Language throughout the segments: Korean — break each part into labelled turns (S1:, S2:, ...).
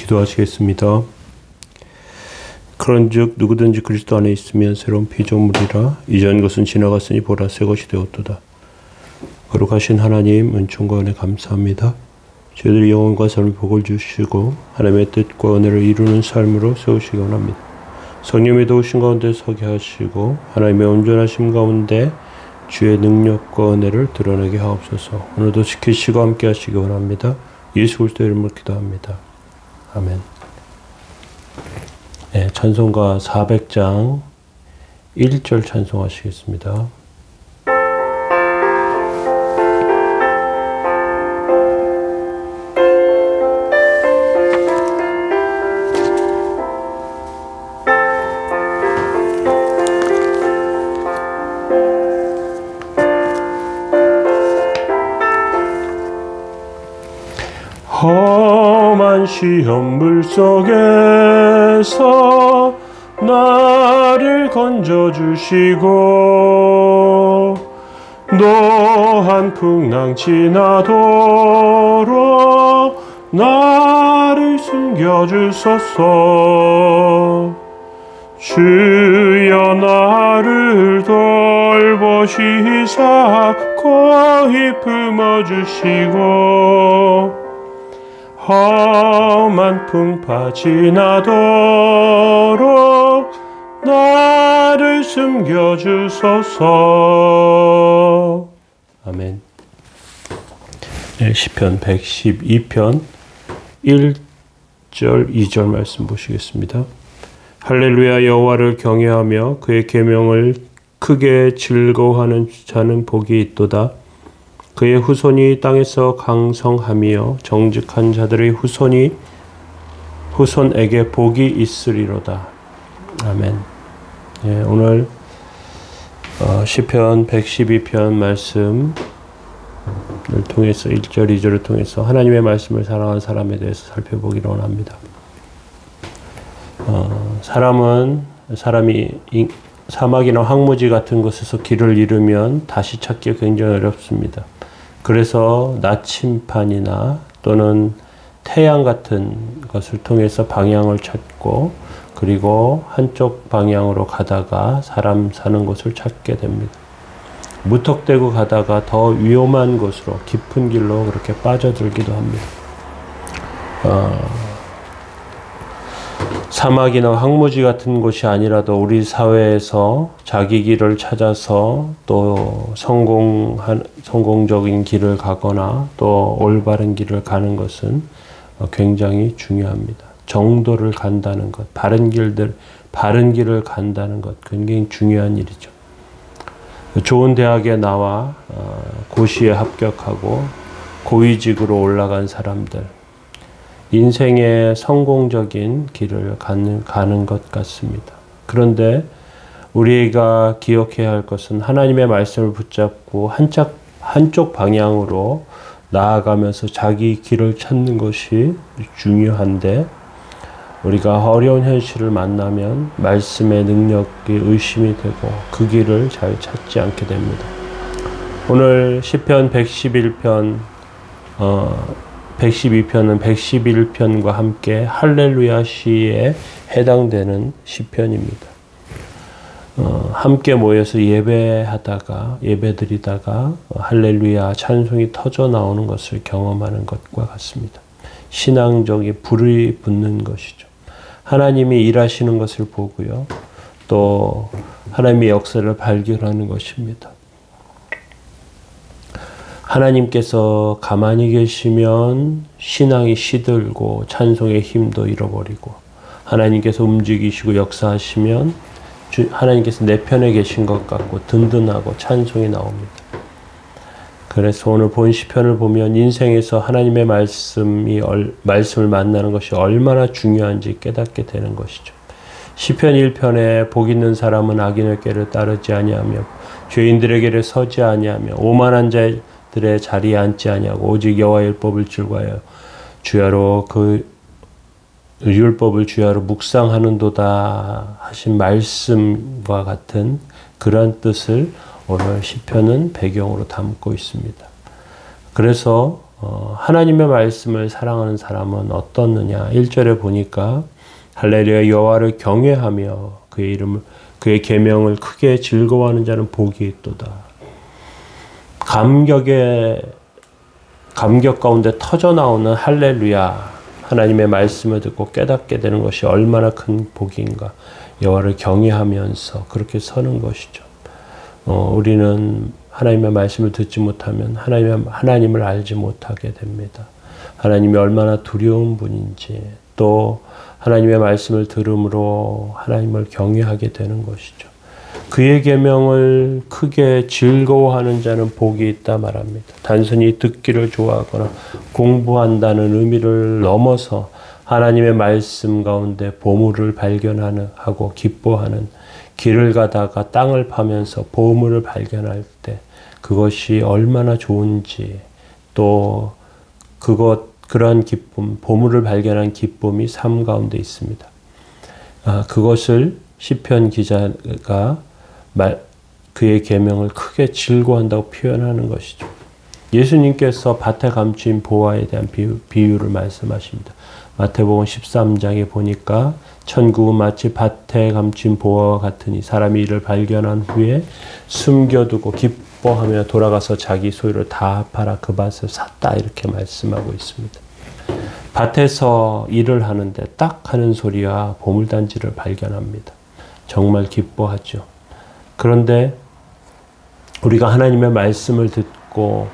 S1: 기도하시겠습니다. 그런즉 누구든지 그리스도 안에 있으면 새로운 피조물이라 이전 것은 지나갔으니 보라 새 것이 되었도다. 거룩하신 하나님 은총과 은혜 감사합니다. 저희들이 영혼과 삶의 복을 주시고 하나님의 뜻과 은혜를 이루는 삶으로 세우시기 원합니다. 성령의 도우신 가운데 서게 하시고 하나님의 온전하심 가운데 주의 능력과 은혜를 드러내게 하옵소서. 오늘도 지키시고 함께 하시기 원합니다. 예수 그리스도의 이름으로 기도합니다. 아멘. 네, 찬송가 400장 1절 찬송하시겠습니다. 험한 시험 물속에서 나를 건져주시고 노한 풍랑 지나도록 나를 숨겨주소서. 주여 나를 돌보시사 거의 품어주시고 험한 풍파 지나도록 나를 숨겨주소서. 아멘. 네, 시편 112편 1절 2절 말씀 보시겠습니다. 할렐루야. 여호와를 경외하며 그의 계명을 크게 즐거워하는 자는 복이 있도다. 그의 후손이 땅에서 강성하며 정직한 자들의 후손에게 복이 있으리로다. 아멘. 예, 오늘 시편 112편 말씀을 통해서 1절 2절을 통해서 하나님의 말씀을 사랑하는 사람에 대해서 살펴보기로 합니다. 사람이 사막이나 황무지 같은 곳에서 길을 잃으면 다시 찾기가 굉장히 어렵습니다. 그래서 나침판이나 또는 태양 같은 것을 통해서 방향을 찾고 그리고 한쪽 방향으로 가다가 사람 사는 곳을 찾게 됩니다. 무턱대고 가다가 더 위험한 곳으로 깊은 길로 그렇게 빠져들기도 합니다. 사막이나 황무지 같은 곳이 아니라도 우리 사회에서 자기 길을 찾아서 또 성공적인 길을 가거나 또 올바른 길을 가는 것은 굉장히 중요합니다. 정도를 간다는 것, 바른 길을 간다는 것 굉장히 중요한 일이죠. 좋은 대학에 나와 고시에 합격하고 고위직으로 올라간 사람들, 인생의 성공적인 길을 가는 것 같습니다. 그런데 우리가 기억해야 할 것은 하나님의 말씀을 붙잡고 한쪽 방향으로 나아가면서 자기 길을 찾는 것이 중요한데 우리가 어려운 현실을 만나면 말씀의 능력이 의심이 되고 그 길을 잘 찾지 않게 됩니다. 오늘 시편 112편은 111편과 함께 할렐루야 시에 해당되는 시편입니다. 함께 모여서 예배드리다가 할렐루야 찬송이 터져 나오는 것을 경험하는 것과 같습니다. 신앙적인 불이 붙는 것이죠. 하나님이 일하시는 것을 보고요. 또 하나님의 역사를 발견하는 것입니다. 하나님께서 가만히 계시면 신앙이 시들고 찬송의 힘도 잃어버리고 하나님께서 움직이시고 역사하시면 하나님께서 내 편에 계신 것 같고 든든하고 찬송이 나옵니다. 그래서 오늘 본 시편을 보면 인생에서 하나님의 말씀을 만나는 것이 얼마나 중요한지 깨닫게 되는 것이죠. 시편 1편에 복 있는 사람은 악인의 꾀를 따르지 아니하며 죄인들의 길에 서지 아니하며 오만한 자들의 자리에 앉지 아니하고 오직 여호와의 율법을 즐거워하여 주야로 그 율법을 주야로 묵상하는도다 하신 말씀과 같은 그런 뜻을 오늘 시편은 배경으로 담고 있습니다. 그래서 하나님의 말씀을 사랑하는 사람은 어떻느냐. 1절에 보니까 할렐루야 여호와를 경외하며 그의 이름을 그의 계명을 크게 즐거워하는 자는 복이 있도다. 감격 가운데 터져 나오는 할렐루야 하나님의 말씀을 듣고 깨닫게 되는 것이 얼마나 큰 복인가. 여호와를 경외하면서 그렇게 서는 것이죠. 우리는 하나님의 말씀을 듣지 못하면 하나님을 알지 못하게 됩니다. 하나님이 얼마나 두려운 분인지 또 하나님의 말씀을 들음으로 하나님을 경외하게 되는 것이죠. 그의 계명을 크게 즐거워하는 자는 복이 있다 말합니다. 단순히 듣기를 좋아하거나 공부한다는 의미를 넘어서 하나님의 말씀 가운데 보물을 발견하고 기뻐하는 길을 가다가 땅을 파면서 보물을 발견할 때 그것이 얼마나 좋은지 또 그러한 기쁨, 보물을 발견한 기쁨이 삶 가운데 있습니다. 그것을 시편 기자가 그의 계명을 크게 즐거워한다고 표현하는 것이죠. 예수님께서 밭에 감추인 보화에 대한 비유를 말씀하십니다. 마태복음 13장에 보니까 천국은 마치 밭에 감춘 보화와 같으니 사람이 이를 발견한 후에 숨겨두고 기뻐하며 돌아가서 자기 소유를 다 팔아 그 밭을 샀다 이렇게 말씀하고 있습니다. 밭에서 일을 하는데 딱 하는 소리와 보물단지를 발견합니다. 정말 기뻐하죠. 그런데 우리가 하나님의 말씀을 듣고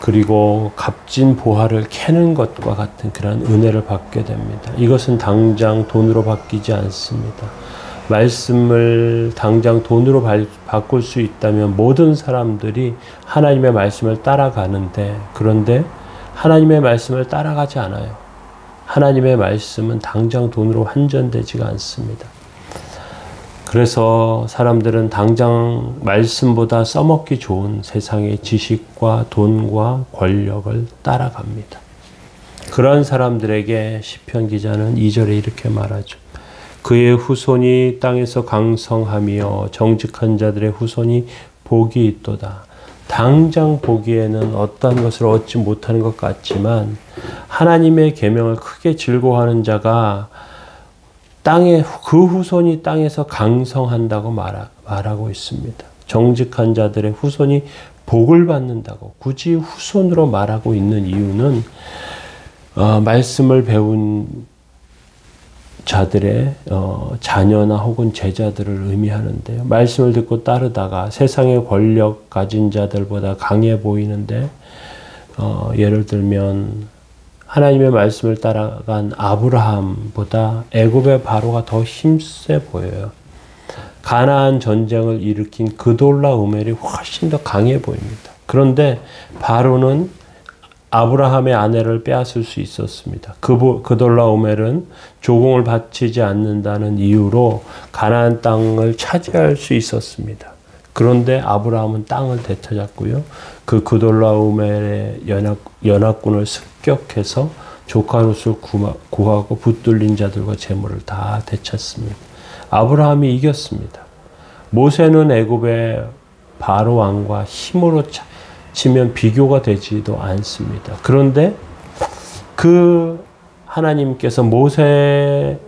S1: 그리고 값진 보화를 캐는 것과 같은 그런 은혜를 받게 됩니다. 이것은 당장 돈으로 바뀌지 않습니다. 말씀을 당장 돈으로 바꿀 수 있다면 모든 사람들이 하나님의 말씀을 따라가는데 그런데 하나님의 말씀을 따라가지 않아요. 하나님의 말씀은 당장 돈으로 환전되지가 않습니다. 그래서 사람들은 당장 말씀보다 써먹기 좋은 세상의 지식과 돈과 권력을 따라갑니다. 그런 사람들에게 시편 기자는 2절에 이렇게 말하죠. 그의 후손이 땅에서 강성하며 정직한 자들의 후손이 복이 있도다. 당장 보기에는 어떠한 것을 얻지 못하는 것 같지만 하나님의 계명을 크게 즐거워하는 자가 그 후손이 땅에서 강성한다고 말하고 있습니다. 정직한 자들의 후손이 복을 받는다고 굳이 후손으로 말하고 있는 이유는 말씀을 배운 자들의 자녀나 혹은 제자들을 의미하는데요. 말씀을 듣고 따르다가 세상의 권력 가진 자들보다 강해 보이는데 예를 들면 하나님의 말씀을 따라간 아브라함보다 애굽의 바로가 더 힘세 보여요. 가나안 전쟁을 일으킨 그돌라오멜이 훨씬 더 강해 보입니다. 그런데 바로는 아브라함의 아내를 빼앗을 수 있었습니다. 그돌라오멜은 조공을 바치지 않는다는 이유로 가나안 땅을 차지할 수 있었습니다. 그런데 아브라함은 땅을 되찾았고요. 그돌라오멜의 연합군을 습격해서 조카 롯을 구하고 붙들린 자들과 재물을 다 되찾습니다. 아브라함이 이겼습니다. 모세는 애굽의 바로 왕과 힘으로 치면 비교가 되지도 않습니다. 그런데 그 하나님께서 모세를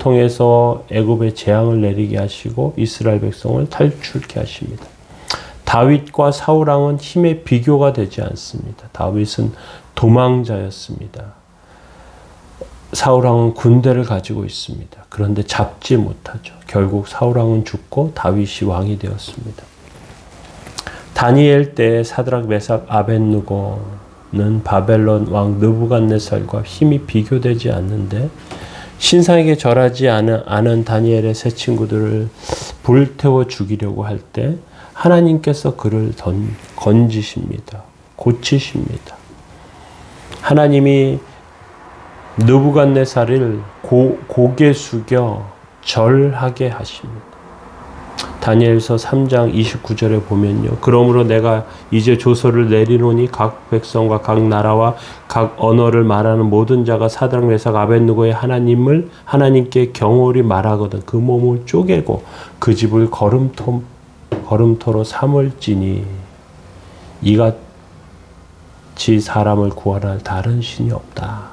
S1: 통해서 애굽에 재앙을 내리게 하시고 이스라엘 백성을 탈출케 하십니다. 다윗과 사울왕은 힘의 비교가 되지 않습니다. 다윗은 도망자였습니다. 사울왕은 군대를 가지고 있습니다. 그런데 잡지 못하죠. 결국 사울왕은 죽고 다윗이 왕이 되었습니다. 다니엘 때 사드락 메삭 아벳느고는 바벨론 왕 느부갓네살과 힘이 비교되지 않는데 신상에게 절하지 않은 다니엘의 세 친구들을 불태워 죽이려고 할 때 하나님께서 그를 건지십니다. 고치십니다. 하나님이 느부갓네살을 고개 숙여 절하게 하십니다. 다니엘서 3장 29절에 보면요. 그러므로 내가 이제 조서를 내리노니 각 백성과 각 나라와 각 언어를 말하는 모든 자가 사드락 메삭 아벳느고의 하나님께 경홀히 말하거든 그 몸을 쪼개고 그 집을 걸음토로 삼을지니 같이 사람을 구원할 다른 신이 없다.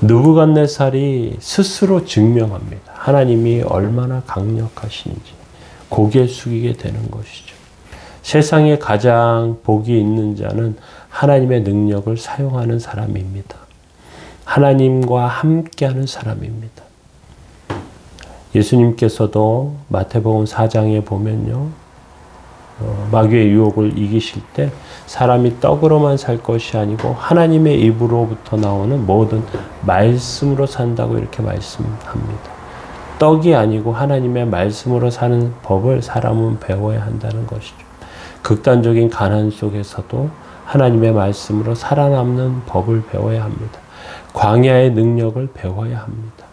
S1: 느부갓네살이 스스로 증명합니다. 하나님이 얼마나 강력하신지 고개 숙이게 되는 것이죠. 세상에 가장 복이 있는 자는 하나님의 능력을 사용하는 사람입니다. 하나님과 함께하는 사람입니다. 예수님께서도 마태복음 4장에 보면요, 마귀의 유혹을 이기실 때 사람이 떡으로만 살 것이 아니고 하나님의 입으로부터 나오는 모든 말씀으로 산다고 이렇게 말씀합니다. 떡이 아니고 하나님의 말씀으로 사는 법을 사람은 배워야 한다는 것이죠. 극단적인 가난 속에서도 하나님의 말씀으로 살아남는 법을 배워야 합니다. 광야의 능력을 배워야 합니다.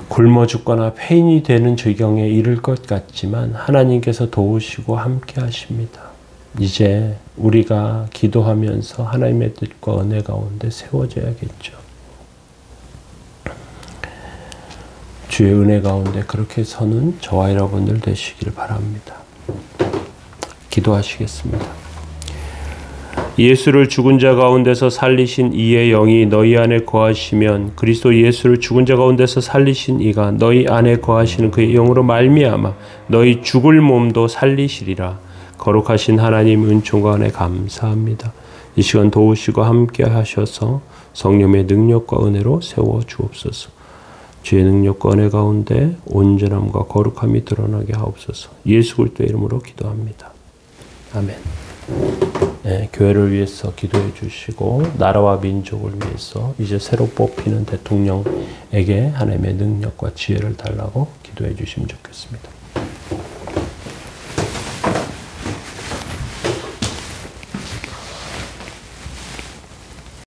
S1: 굶어 죽거나 폐인이 되는 지경에 이를 것 같지만 하나님께서 도우시고 함께 하십니다. 이제 우리가 기도하면서 하나님의 뜻과 은혜 가운데 세워져야겠죠. 주의 은혜 가운데 그렇게 서는 저와 여러분들 되시기를 바랍니다. 기도하시겠습니다. 예수를 죽은 자 가운데서 살리신 이의 영이 너희 안에 거하시면 그리스도 예수를 죽은 자 가운데서 살리신 이가 너희 안에 거하시는 그의 영으로 말미암아 너희 죽을 몸도 살리시리라. 거룩하신 하나님 은총과 은혜 감사합니다. 이 시간 도우시고 함께 하셔서 성령의 능력과 은혜로 세워 주옵소서. 주의 능력과 은혜 가운데 온전함과 거룩함이 드러나게 하옵소서. 예수 그리스도의 이름으로 기도합니다. 아멘. 네, 교회를 위해서 기도해 주시고 나라와 민족을 위해서 이제 새로 뽑히는 대통령에게 하나님의 능력과 지혜를 달라고 기도해 주시면 좋겠습니다.